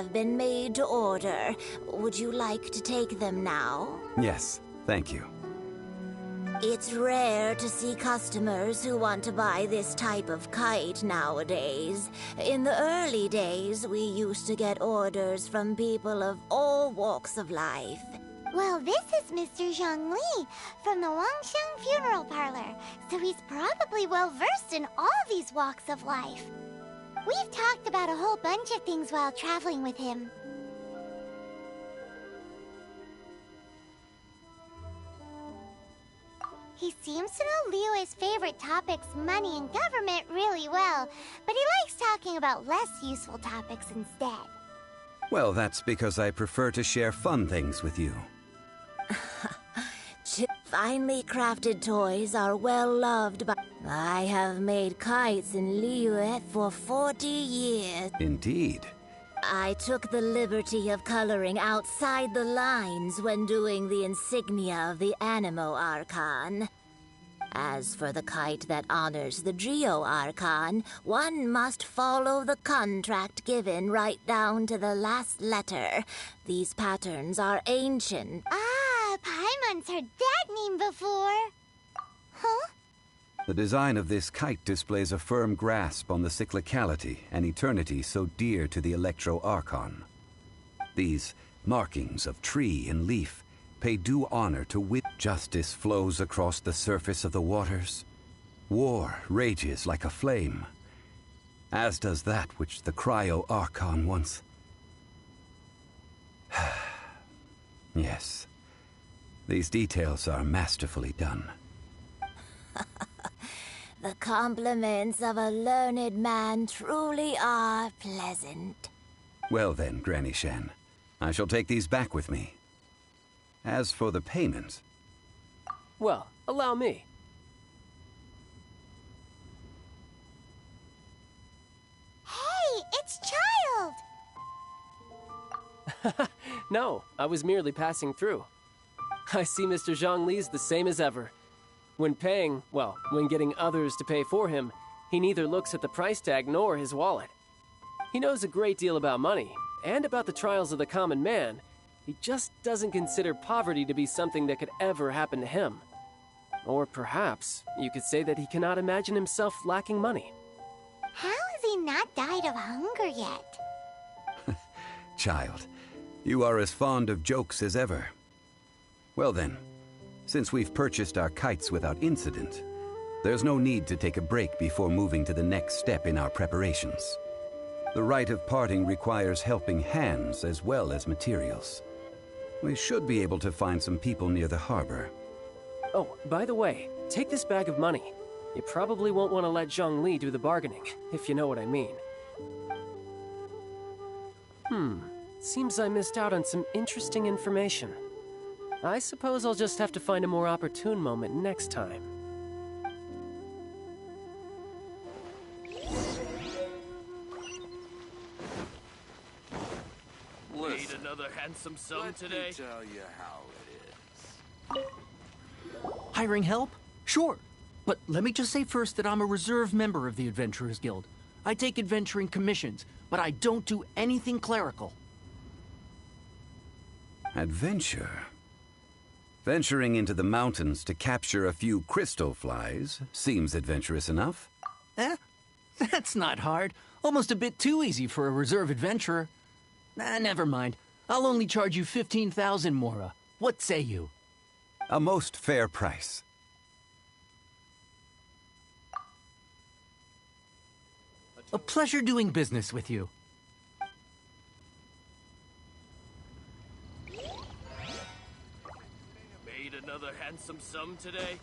have been made to order. Would you like to take them now? Yes, thank you. It's rare to see customers who want to buy this type of kite nowadays. In the early days, we used to get orders from people of all walks of life. Well, this is Mr. Zhongli from the Wangsheng Funeral Parlor, so he's probably well-versed in all these walks of life. We've talked about a whole bunch of things while traveling with him. He seems to know Liyue's favorite topics, money and government, really well, but he likes talking about less useful topics instead. Well, that's because I prefer to share fun things with you. Finely crafted toys are well loved by... I have made kites in Liyue for 40 years. Indeed. I took the liberty of coloring outside the lines when doing the insignia of the Animo Archon. As for the kite that honors the Geo Archon, one must follow the contract given right down to the last letter. These patterns are ancient. Ah, Paimon's heard that name before. Huh? The design of this kite displays a firm grasp on the cyclicality and eternity so dear to the Electro Archon. These markings of tree and leaf pay due honor to wit. Justice flows across the surface of the waters. War rages like a flame, as does that which the Cryo Archon once... Yes, these details are masterfully done. The compliments of a learned man truly are pleasant. Well then, Granny Shen, I shall take these back with me. As for the payment... Well, allow me. Hey, it's Child! No, I was merely passing through. I see Mr. Zhongli's the same as ever. When paying, well, when getting others to pay for him, he neither looks at the price tag nor his wallet. He knows a great deal about money, and about the trials of the common man. He just doesn't consider poverty to be something that could ever happen to him. Or perhaps you could say that he cannot imagine himself lacking money. How has he not died of hunger yet? Child, you are as fond of jokes as ever. Well then, since we've purchased our kites without incident, there's no need to take a break before moving to the next step in our preparations. The rite of parting requires helping hands as well as materials. We should be able to find some people near the harbor. Oh, by the way, take this bag of money. You probably won't want to let Zhongli do the bargaining, if you know what I mean. Seems I missed out on some interesting information. I suppose I'll just have to find a more opportune moment next time. Need another handsome sum today? Let me tell you how it is. Hiring help? Sure. But let me just say first that I'm a reserve member of the Adventurers Guild. I take adventuring commissions, but I don't do anything clerical. Adventure? Venturing into the mountains to capture a few crystal flies seems adventurous enough. Eh? That's not hard. Almost a bit too easy for a reserve adventurer. Never mind. I'll only charge you 15,000 Mora. What say you? A most fair price. A pleasure doing business with you. Made another handsome sum today?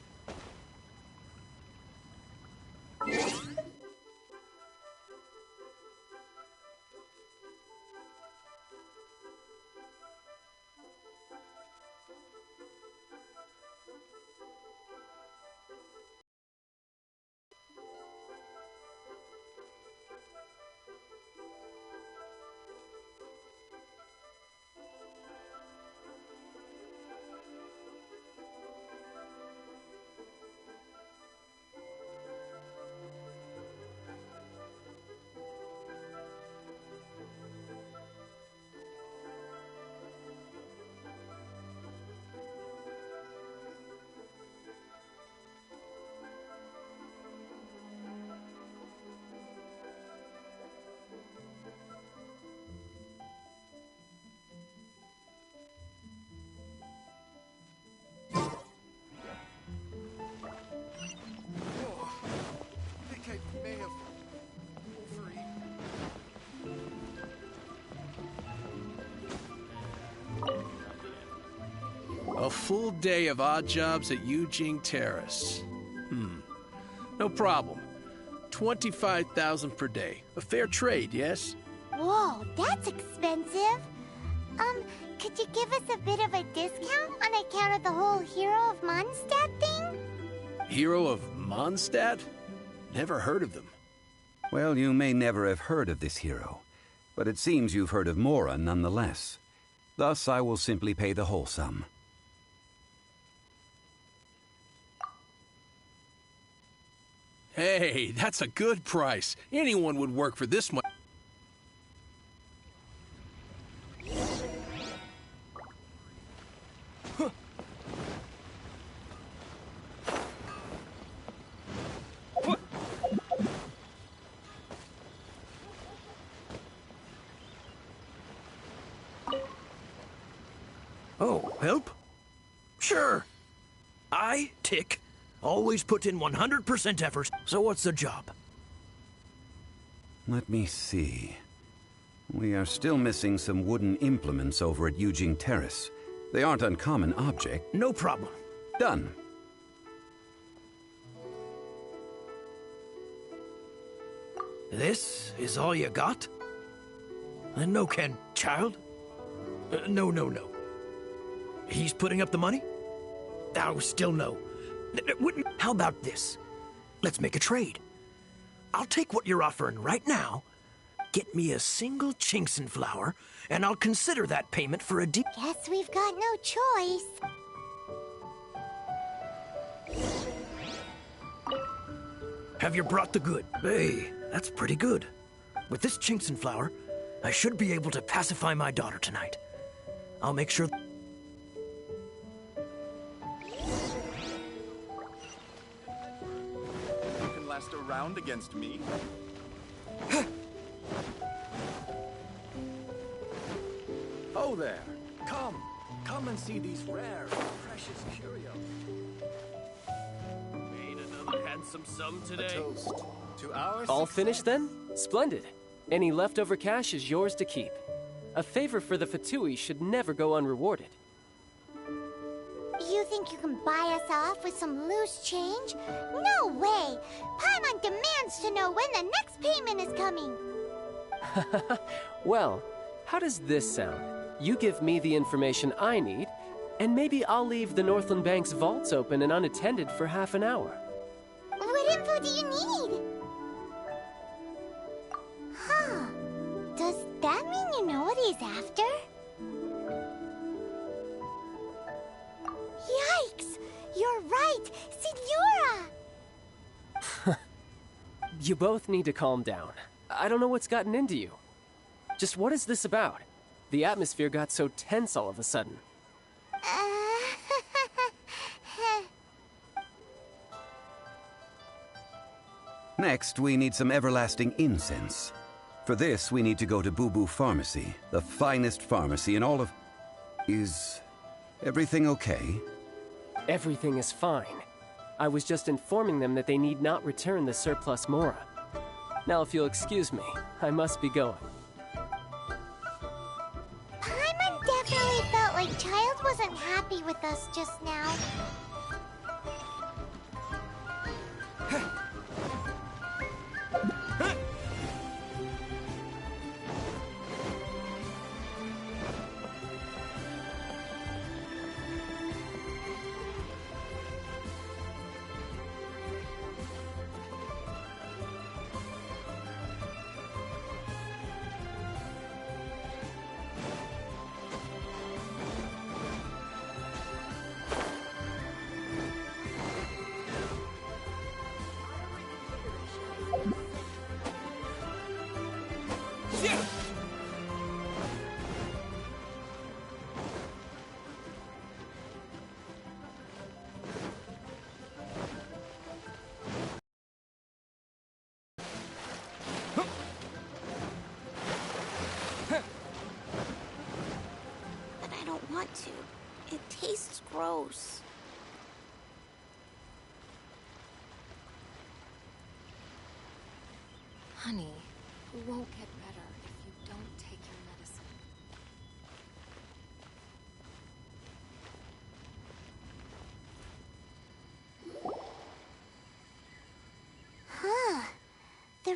A full day of odd jobs at Eugene Terrace. No problem. 25,000 per day. A fair trade, yes? Whoa, that's expensive. Could you give us a bit of a discount on account of the whole Hero of Mondstadt thing? Hero of Mondstadt? Never heard of them. Well, you may never have heard of this hero, but it seems you've heard of Mora nonetheless. Thus, I will simply pay the whole sum. Hey, that's a good price. Anyone would work for this much. Oh, help? Sure. I, Tick, always put in 100% effort, so what's the job? Let me see. We are still missing some wooden implements over at Eugene Terrace. They aren't uncommon object. No problem. Done. This is all you got? No, Ken, child? No. He's putting up the money? Oh, still no. How about this? Let's make a trade. I'll take what you're offering right now, get me a single Chinkson flower, and I'll consider that payment for a deal. Guess we've got no choice. Have you brought the good? Hey, that's pretty good. With this Chinkson flower, I should be able to pacify my daughter tonight. I'll make sure... You can last a round against me. Oh there! Come and see these rare and precious curios. Made another handsome sum A today. toast to our All success. finished then? Splendid. Any leftover cash is yours to keep. A favor for the Fatui should never go unrewarded. You think you can buy us off with some loose change? No way! Paimon demands to know when the next payment is coming. Well, how does this sound? You give me the information I need, and maybe I'll leave the Northland Bank's vaults open and unattended for half an hour. What info do you need? Huh. Does that mean you know what he's after? Yikes! You're right! Signora! You both need to calm down. I don't know what's gotten into you. Just what is this about? The atmosphere got so tense all of a sudden. Next, we need some everlasting incense. For this, we need to go to Boo Boo Pharmacy, the finest pharmacy in all of... Is everything okay? Everything is fine. I was just informing them that they need not return the surplus Mora. Now, if you'll excuse me, I must be going. Paimon definitely felt like Child wasn't happy with us just now. But I don't want to. It tastes gross. Honey, you won't get better if you don't take your medicine.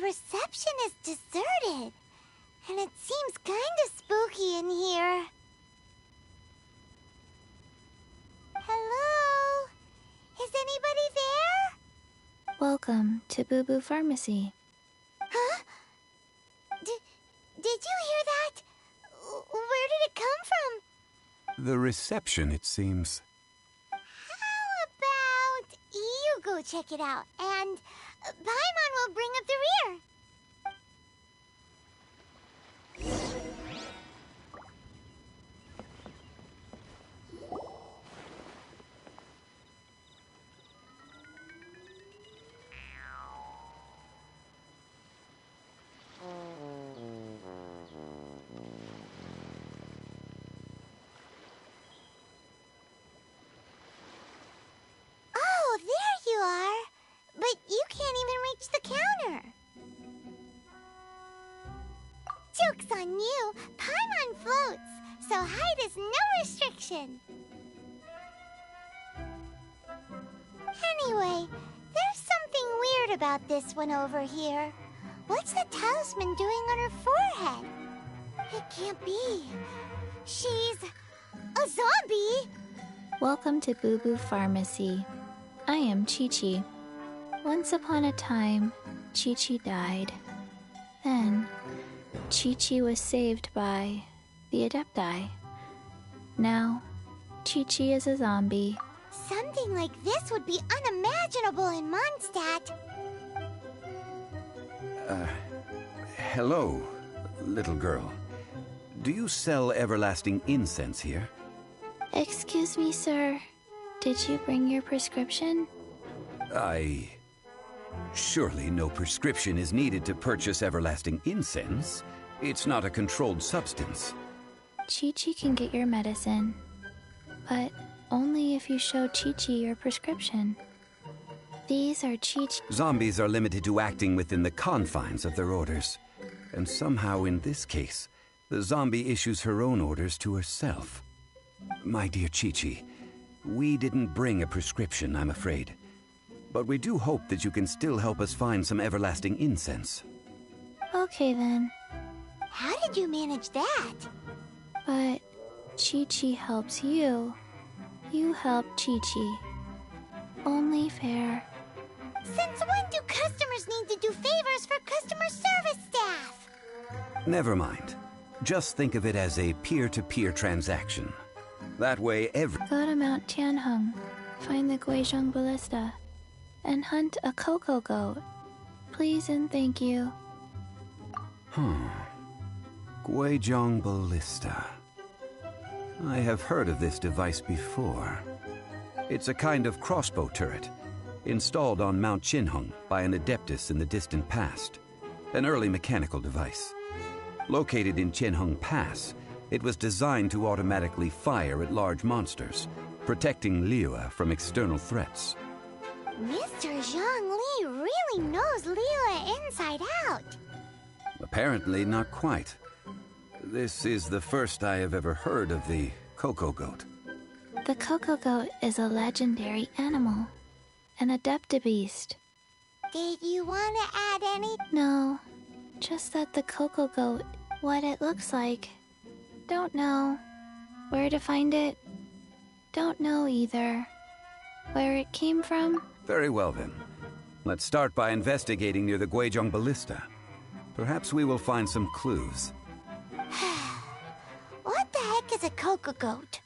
reception is deserted. And it seems kinda spooky in here. Hello? Is anybody there? Welcome to Boo Boo Pharmacy. Huh? Did you hear that? Where did it come from? The reception, it seems. How about you go check it out, and Paimon will bring up the rear. Oh, there you are. But you can't even reach the counter. Joke's on you. Paimon floats, so height is no restriction. Anyway, there's something weird about this one over here. What's the talisman doing on her forehead? It can't be. She's a zombie. Welcome to Boo Boo Pharmacy. I am Chi-Chi. Once upon a time, Chi-Chi died. Then, Chi-Chi was saved by the Adepti. Now, Chi-Chi is a zombie. Something like this would be unimaginable in Mondstadt. Hello, little girl. Do you sell everlasting incense here? Excuse me, sir. Did you bring your prescription? Surely no prescription is needed to purchase everlasting incense. It's not a controlled substance. Chi-Chi can get your medicine, but only if you show Chi-Chi your prescription. These are Chi-Chi. Zombies are limited to acting within the confines of their orders. And somehow in this case, the zombie issues her own orders to herself. My dear Chi-Chi, we didn't bring a prescription, I'm afraid. But we do hope that you can still help us find some everlasting incense. Okay then, How did you manage that? but Chi-Chi helps you. You help Chi-Chi. Only fair. Since when do customers need to do favors for customer service staff? Never mind. Just think of it as a peer-to-peer transaction. That way Go to Mount Tianheng, find the Guizhong Ballista, and hunt a cocoa goat. Please and thank you. Guizhong Ballista. I have heard of this device before. It's a kind of crossbow turret, installed on Mount Tianheng by an adeptus in the distant past. An early mechanical device. Located in Tianheng Pass, it was designed to automatically fire at large monsters, protecting Liyue from external threats. Mr. Zhongli really knows Liyue inside out. Apparently not quite. This is the first I have ever heard of the cocoa goat. The cocoa goat is a legendary animal, an adeptibeast. Did you want to add any? No, just that the cocoa goat, what it looks like. Don't know. Where to find it? Don't know either. Where it came from? Very well then. Let's start by investigating near the Guizhong Ballista. Perhaps we will find some clues. What the heck is a cocoa goat?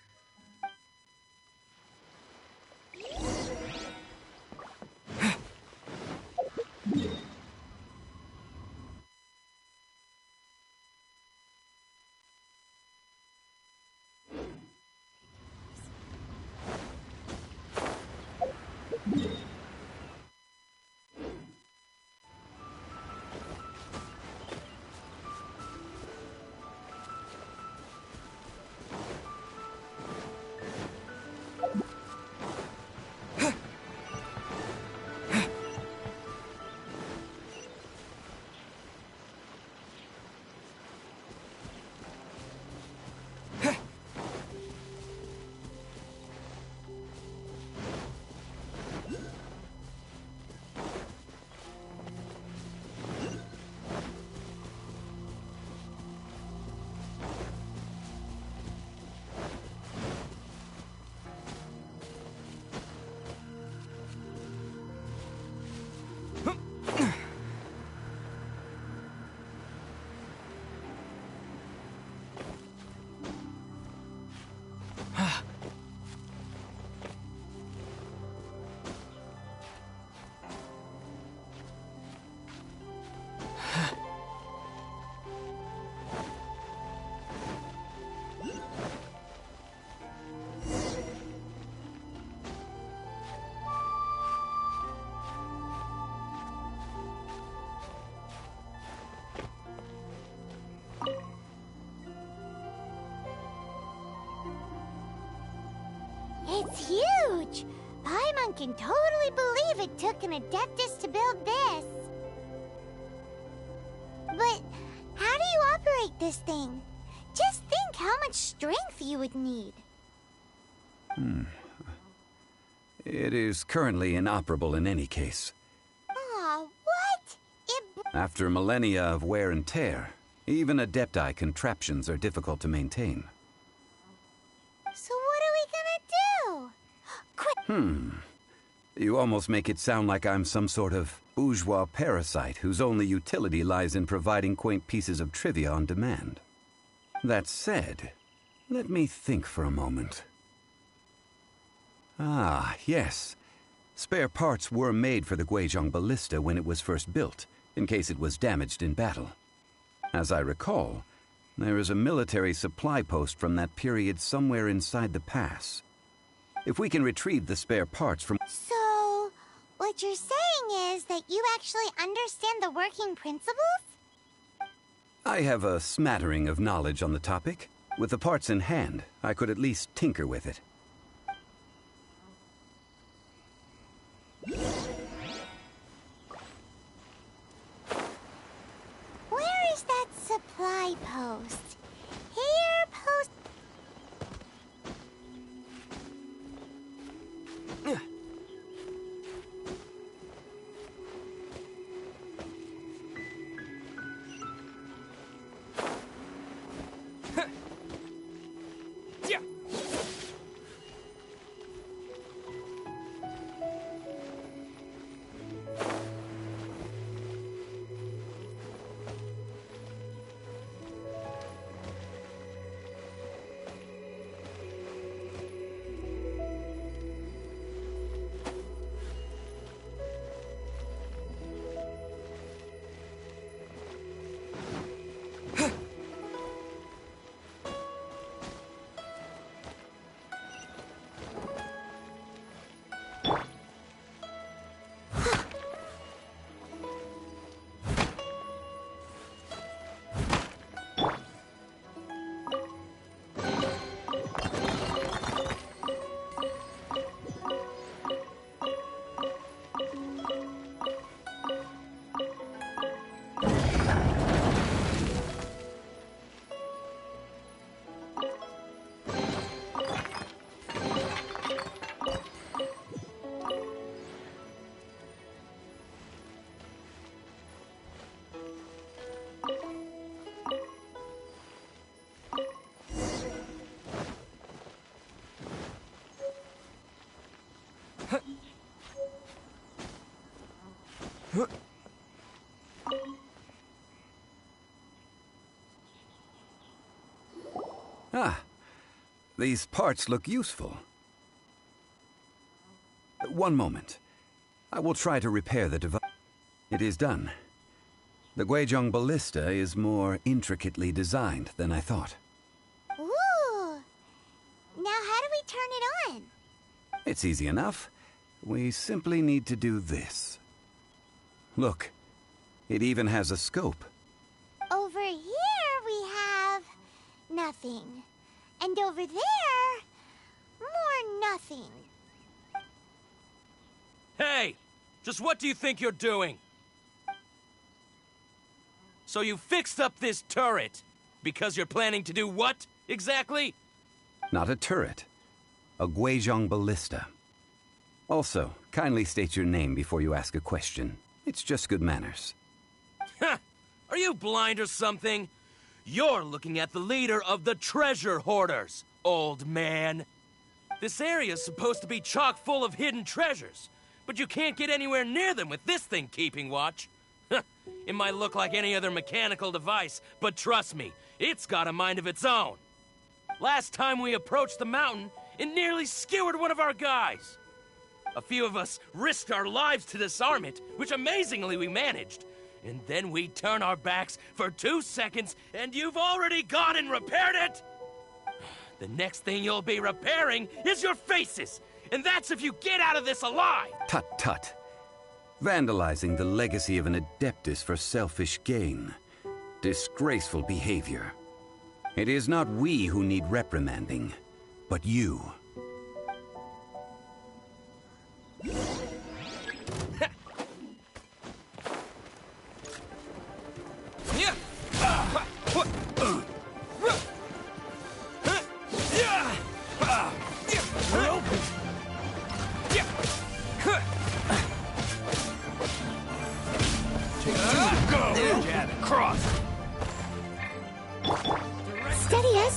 It's huge! Paimon can totally believe it took an Adeptus to build this. But how do you operate this thing? Just think how much strength you would need. It is currently inoperable in any case. Aw, what? After millennia of wear and tear, even Adepti contraptions are difficult to maintain. So what are we gonna do? Quick! You almost make it sound like I'm some sort of bourgeois parasite whose only utility lies in providing quaint pieces of trivia on demand. That said, let me think for a moment. Ah, yes. Spare parts were made for the Guizhong Ballista when it was first built, in case it was damaged in battle. As I recall, there is a military supply post from that period somewhere inside the pass. If we can retrieve the spare parts from... So, what you're saying is that you actually understand the working principles? I have a smattering of knowledge on the topic. With the parts in hand, I could at least tinker with it. Where is that supply post? Here, post... Ah, these parts look useful. One moment. I will try to repair the device. It is done. The Guizhong Ballista is more intricately designed than I thought. Ooh! Now how do we turn it on? It's easy enough. We simply need to do this. Look, it even has a scope. Over here we have... nothing. And over there... more nothing. Hey! Just what do you think you're doing? So you fixed up this turret because you're planning to do what, exactly? Not a turret. A Guizhong Ballista. Also, kindly state your name before you ask a question. It's just good manners. Ha! Are you blind or something? You're looking at the leader of the treasure hoarders, old man. This area's supposed to be chock full of hidden treasures, but you can't get anywhere near them with this thing keeping watch. It might look like any other mechanical device, but trust me, it's got a mind of its own. Last time we approached the mountain, it nearly skewered one of our guys. A few of us risked our lives to disarm it, which amazingly we managed. And then we turn our backs for 2 seconds, and you've already gone and repaired it! The next thing you'll be repairing is your faces! And that's if you get out of this alive! Tut tut. Vandalizing the legacy of an Adeptus for selfish gain. Disgraceful behavior. It is not we who need reprimanding, but you.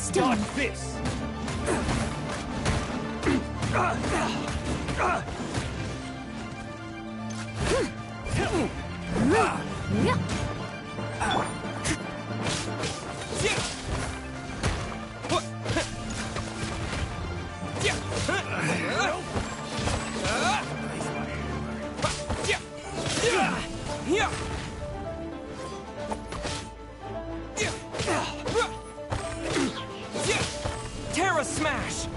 stone. Got this! Terra Smash!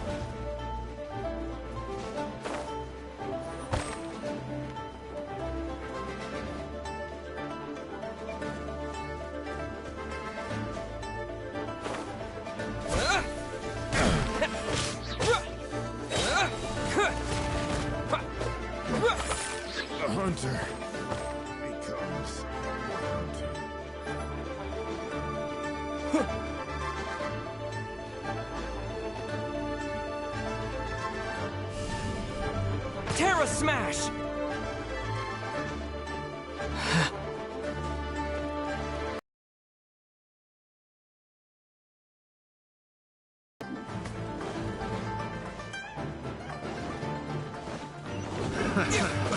A hunter becomes hunted. Terra Smash!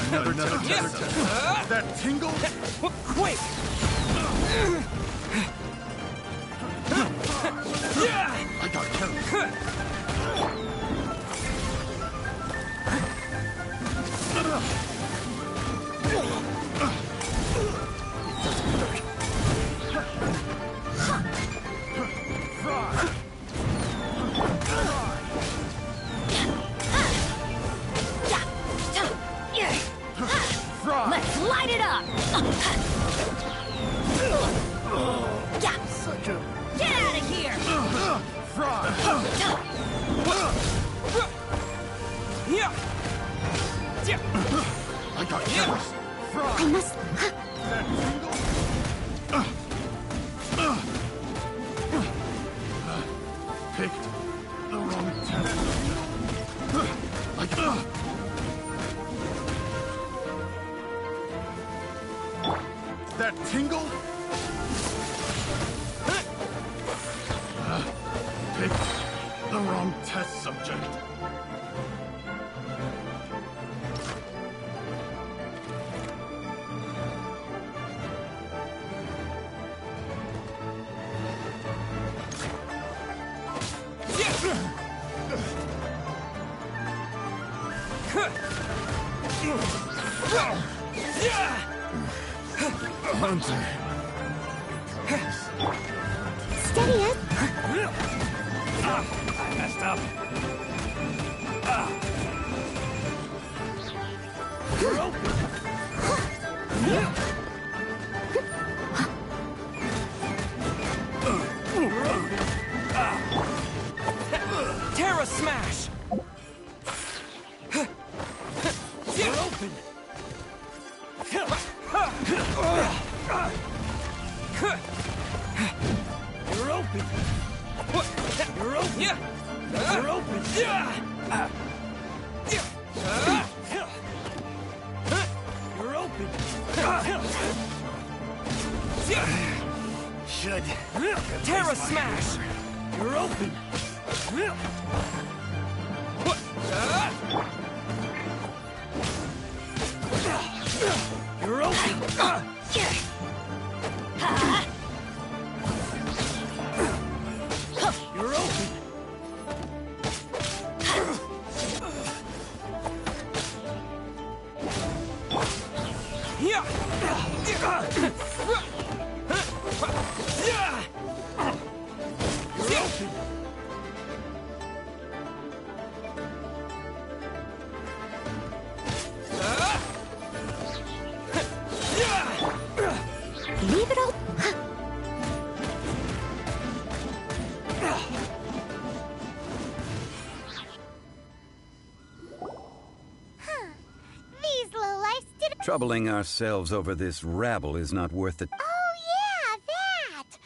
Another test. That tingle? Quick! I got carried. Let's light it up! Get out of here! I got carried. I must... That tingle? Picked the wrong test. I got... That tingle? Picked the wrong test subject. Hunter. Steady up. I messed up. You're open. Terra Smash! You're open. You're open. You're open. Yeah! You're open. You're open. Should. Terra Smash! You're open. You're open. You're open. You're open. Leave it all... These low lives did... Troubling ourselves over this rabble is not worth the... Oh, yeah, that!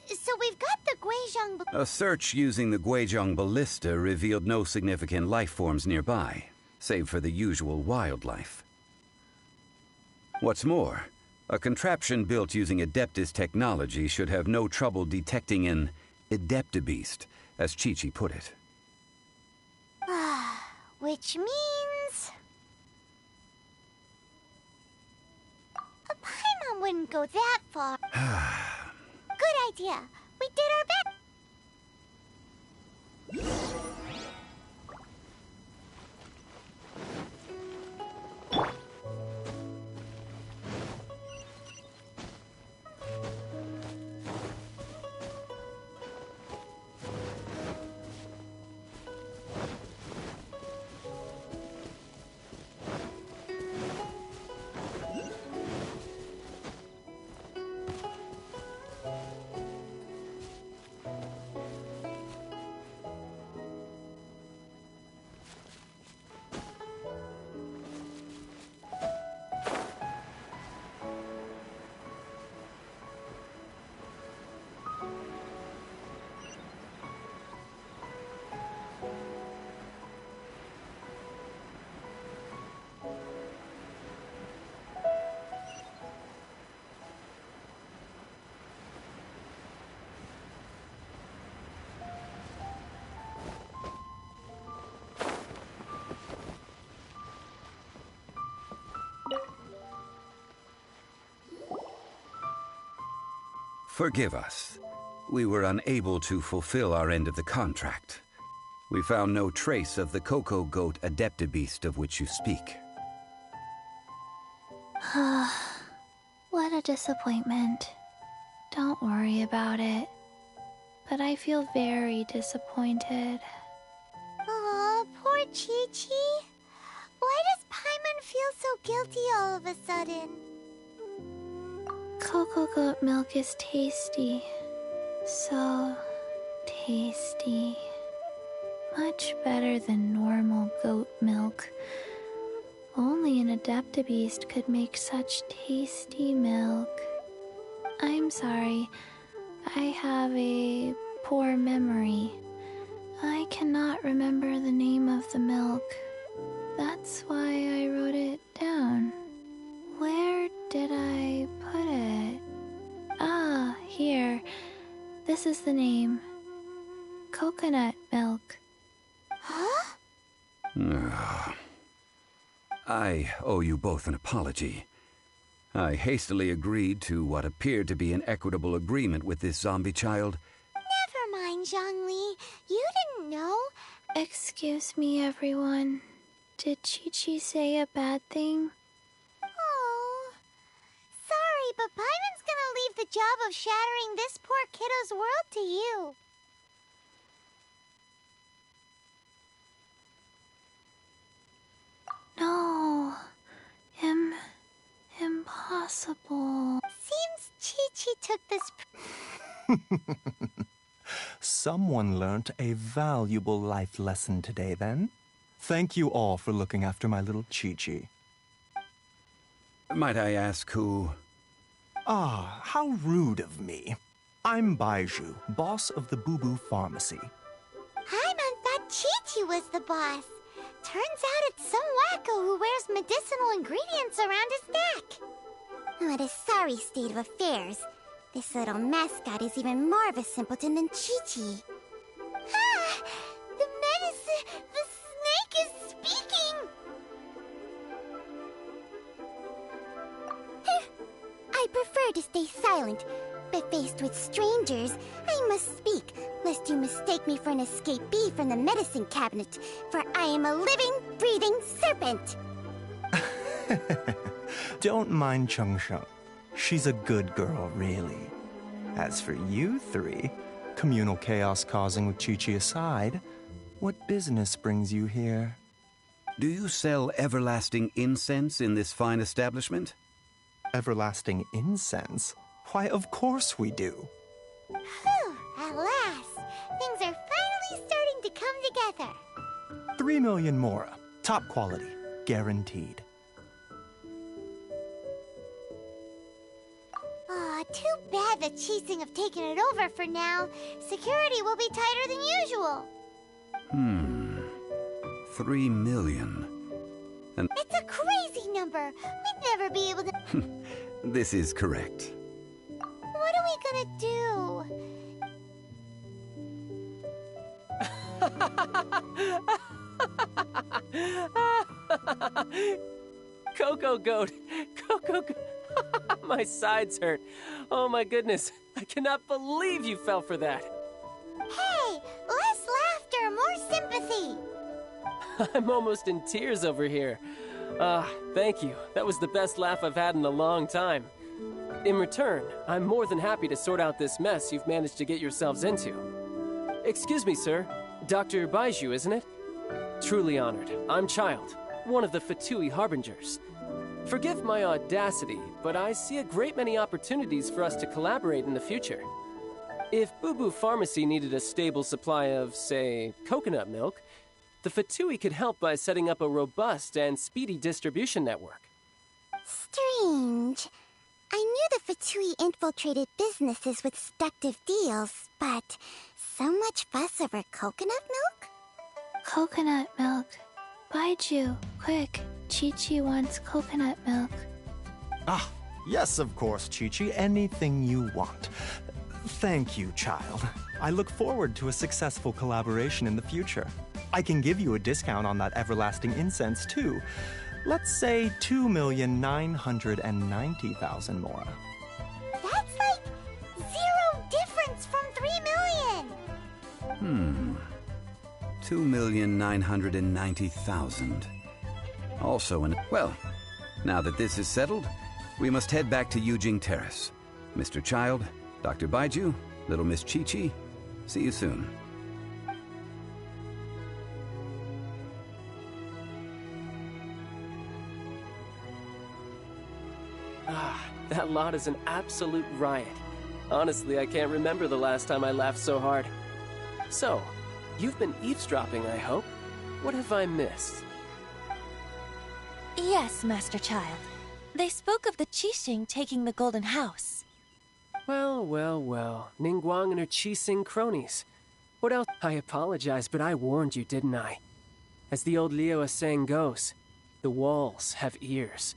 So we've got the Guizhong... A search using the Guizhong ballista revealed no significant life forms nearby, save for the usual wildlife. What's more, a contraption built using Adeptus technology should have no trouble detecting an Adeptabeast, as Chi-Chi put it. Which means... a Paimon wouldn't go that far. Good idea. We did our best. Forgive us. We were unable to fulfill our end of the contract. We found no trace of the Coco Goat Adeptibeast of which you speak. What a disappointment. Don't worry about it. But I feel very disappointed. Aw, poor Chi-Chi. Why does Paimon feel so guilty all of a sudden? Cocoa goat milk is tasty. So tasty. Much better than normal goat milk. Only an Adeptibeast could make such tasty milk. I'm sorry. I have a poor memory. I cannot remember the name of the milk. That's why I wrote it down. Where did I put it? Ah, here. This is the name. Coconut milk. Huh? I owe you both an apology. I hastily agreed to what appeared to be an equitable agreement with this zombie child. Never mind, Zhongli. You didn't know. Excuse me, everyone. Did Chi-Chi say a bad thing? Oh. Sorry, but Paimon's gonna leave the job of shattering this poor kiddo's world to you. No. Impossible. Seems Chi-Chi took this... Someone learnt a valuable life lesson today, then. Thank you all for looking after my little Chi-Chi. Might I ask who... Ah, how rude of me. I'm Baiju, boss of the Boo Boo Pharmacy. Paimon thought Chi-Chi was the boss. Turns out it's some wacko who wears medicinal ingredients around his neck. What a sorry state of affairs. This little mascot is even more of a simpleton than Chi-Chi. Ah! The medicine... the snake is speaking! I prefer to stay silent, but faced with strangers, I must speak, lest you mistake me for an escapee from the medicine cabinet, for I am a living, breathing serpent! Don't mind Chung Sheng. She's a good girl, really. As for you three, communal chaos causing with Chi-Chi aside, what business brings you here? Do you sell everlasting incense in this fine establishment? Everlasting incense? Why, of course we do. Whew, at last! Things are finally starting to come together. 3 million mora. Top quality. Guaranteed. Aw, too bad the Chising have taken it over for now. Security will be tighter than usual. 3 million. And It's a crazy number. We'd never be able to... this is correct. What are we gonna do? Coco Goat! Coco Goat! My sides hurt. Oh my goodness. I cannot believe you fell for that. Hey, less laughter, more sympathy. I'm almost in tears over here. Thank you. That was the best laugh I've had in a long time. In return, I'm more than happy to sort out this mess you've managed to get yourselves into. Excuse me, sir. Dr. Baiju, isn't it? Truly honored. I'm Child, one of the Fatui Harbingers. Forgive my audacity, but I see a great many opportunities for us to collaborate in the future. If Boo Boo Pharmacy needed a stable supply of, say, coconut milk, the Fatui could help by setting up a robust and speedy distribution network. Strange. I knew the Fatui infiltrated businesses with seductive deals, but so much fuss over coconut milk? Coconut milk. Baiju, quick. Chi-Chi wants coconut milk. Ah, yes, of course, Chi-Chi. Anything you want. Thank you, child. I look forward to a successful collaboration in the future. I can give you a discount on that everlasting incense, too. Let's say 2,990,000 more. That's like 0 difference from 3 million. 2,990,000. Also well, now that this is settled, we must head back to Yujing Terrace. Mr. Child, Dr. Baiju, little Miss Chi-Chi, see you soon. That lot is an absolute riot. Honestly, I can't remember the last time I laughed so hard. So, you've been eavesdropping, I hope? What have I missed? Yes, Master Child. They spoke of the Qixing taking the Golden House. Well, well, well. Ningguang and her Qixing cronies. What else? I apologize, but I warned you, didn't I? As the old Liu saying goes, the walls have ears.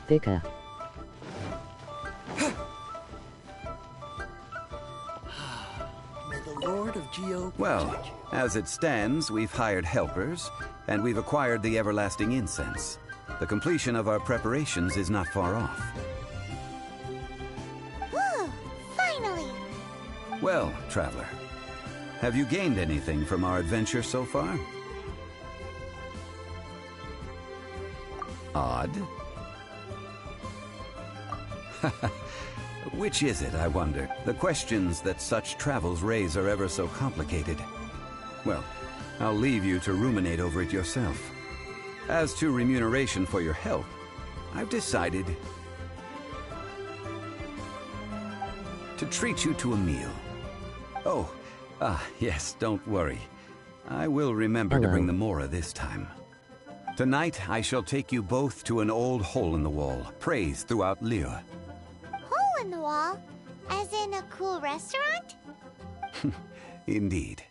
Thicker. May the Lord of Geo... Well, as it stands, we've hired helpers, and we've acquired the everlasting incense. The completion of our preparations is not far off. Whew, finally! Well, traveler, have you gained anything from our adventure so far? Odd. Which is it, I wonder? The questions that such travels raise are ever so complicated. Well, I'll leave you to ruminate over it yourself. As to remuneration for your help, I've decided to treat you to a meal. Oh, yes, don't worry. I will remember to bring the Mora this time. Tonight, I shall take you both to an old hole in the wall, praised throughout Liyue. Hole in the wall? As in a cool restaurant? Indeed.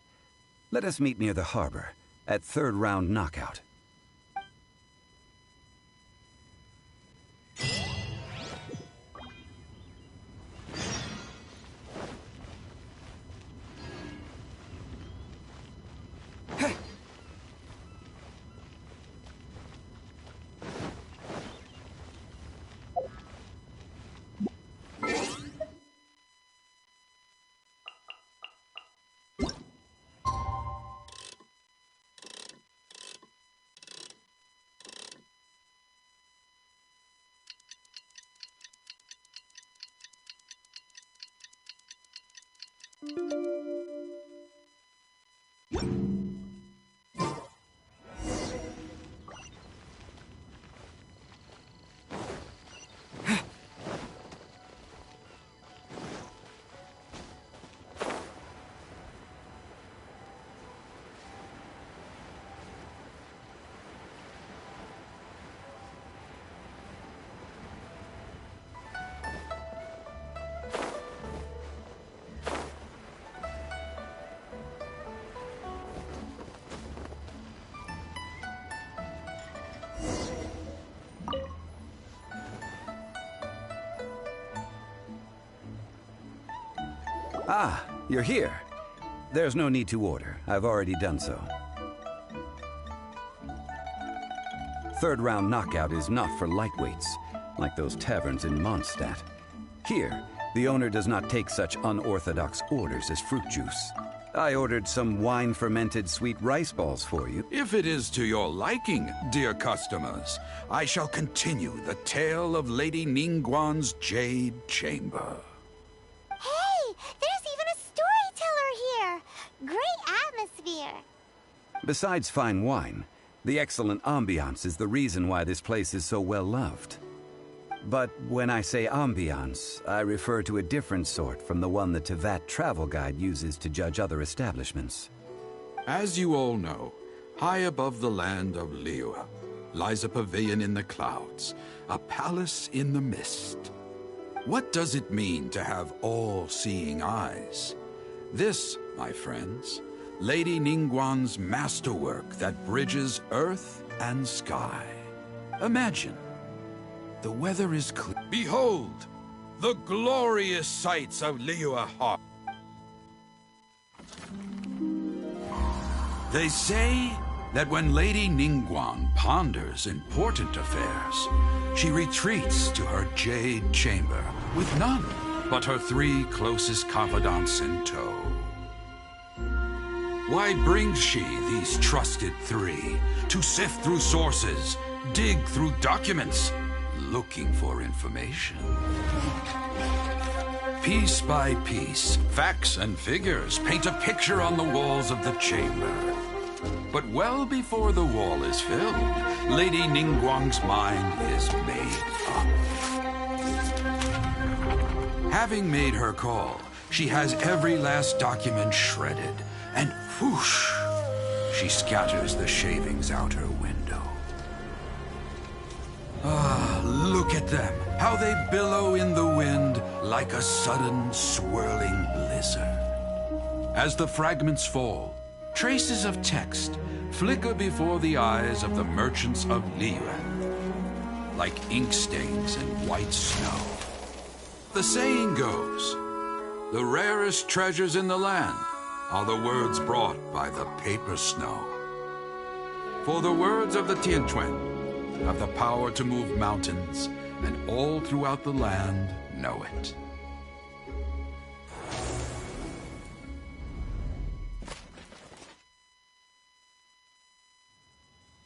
Let us meet near the harbor, at third round knockout. Ah, you're here. There's no need to order. I've already done so. Third round knockout is not for lightweights, like those taverns in Mondstadt. Here, the owner does not take such unorthodox orders as fruit juice. I ordered some wine-fermented sweet rice balls for you. If it is to your liking, dear customers, I shall continue the tale of Lady Ningguang's Jade Chamber. Hey, there's even a storyteller here! Great atmosphere! Besides fine wine, the excellent ambiance is the reason why this place is so well loved. But when I say ambiance, I refer to a different sort from the one the Tevat travel guide uses to judge other establishments. As you all know, high above the land of Liyue lies a pavilion in the clouds, a palace in the mist. What does it mean to have all-seeing eyes? This, my friends, Lady Ningguang's masterwork that bridges earth and sky. Imagine. The weather is clear. Behold, the glorious sights of Liyue Harbor. They say that when Lady Ningguang ponders important affairs, she retreats to her Jade Chamber with none but her 3 closest confidants in tow. Why brings she these trusted 3 to sift through sources, dig through documents, looking for information? Piece by piece, facts and figures paint a picture on the walls of the chamber. But well before the wall is filled, Lady Ningguang's mind is made up. Having made her call, she has every last document shredded, and whoosh, she scatters the shavings out her window. Ah, look at them, how they billow in the wind like a sudden swirling blizzard. As the fragments fall, traces of text flicker before the eyes of the merchants of Liyue, like ink stains in white snow. The saying goes, the rarest treasures in the land are the words brought by the paper snow. For the words of the Tianquan have the power to move mountains, and all throughout the land know it.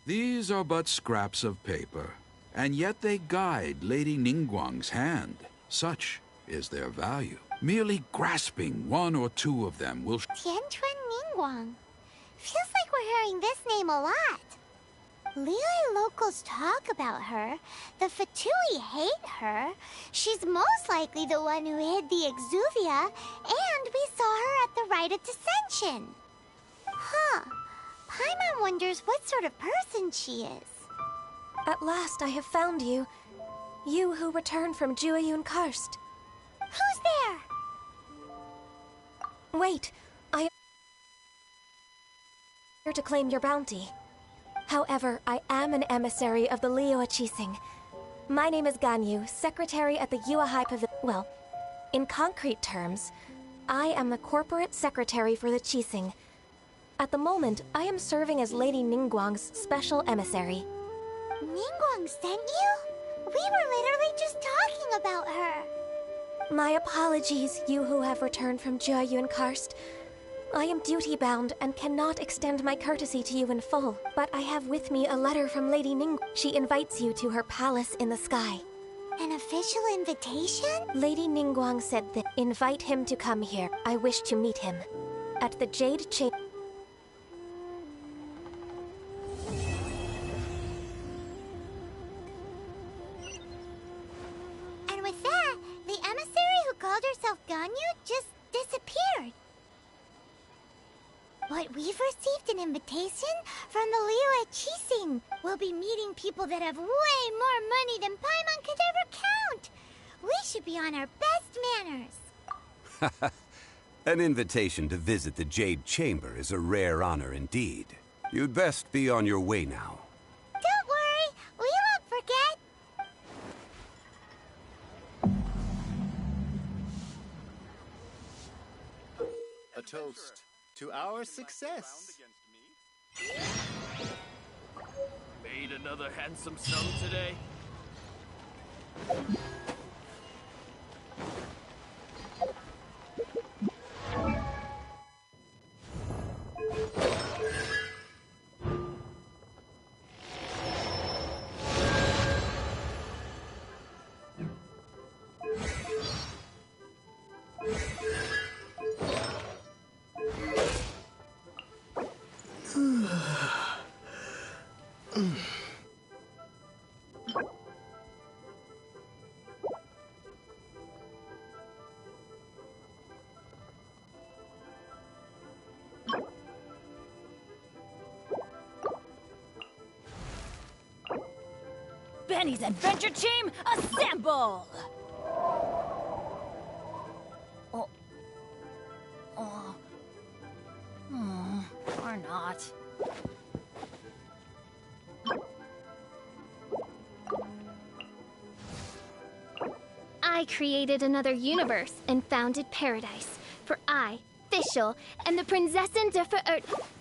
These are but scraps of paper, and yet they guide Lady Ningguang's hand. Such is their value. Merely grasping 1 or 2 of them will... Tianquan Ningguang. Feels like we're hearing this name a lot. Liyue locals talk about her. The Fatui hate her. She's most likely the one who hid the Exuvia, and we saw her at the Rite of Dissension. Huh. Paimon wonders what sort of person she is. At last I have found you. You who returned from Jueyun Karst. Who's there? Wait, I am here to claim your bounty. However, I am an emissary of the Liyue Qixing. My name is Ganyu, secretary at the Yuehai Pavilion. Well, in concrete terms, I am the corporate secretary for the Qixing. At the moment, I am serving as Lady Ningguang's special emissary. Ningguang sent you? We were literally just talking about her. My apologies, you who have returned from Jueyun Karst. I am duty-bound and cannot extend my courtesy to you in full, but I have with me a letter from Lady Ningguang. She invites you to her palace in the sky. An official invitation? Lady Ningguang said that invite him to come here. I wish to meet him. At the Jade Chamber. And with that, the emissary who called herself Ganyu just disappeared. But we've received an invitation from the Liyue Qixing. We'll be meeting people that have way more money than Paimon could ever count. We should be on our best manners. An invitation to visit the Jade Chamber is a rare honor indeed. You'd best be on your way now. Don't worry, we won't forget. A toast to our success. Made another handsome sum today? Benny's adventure team, assemble! Or not. I created another universe and founded paradise. For I, Fischl, and the Prinzessin der Verirrten.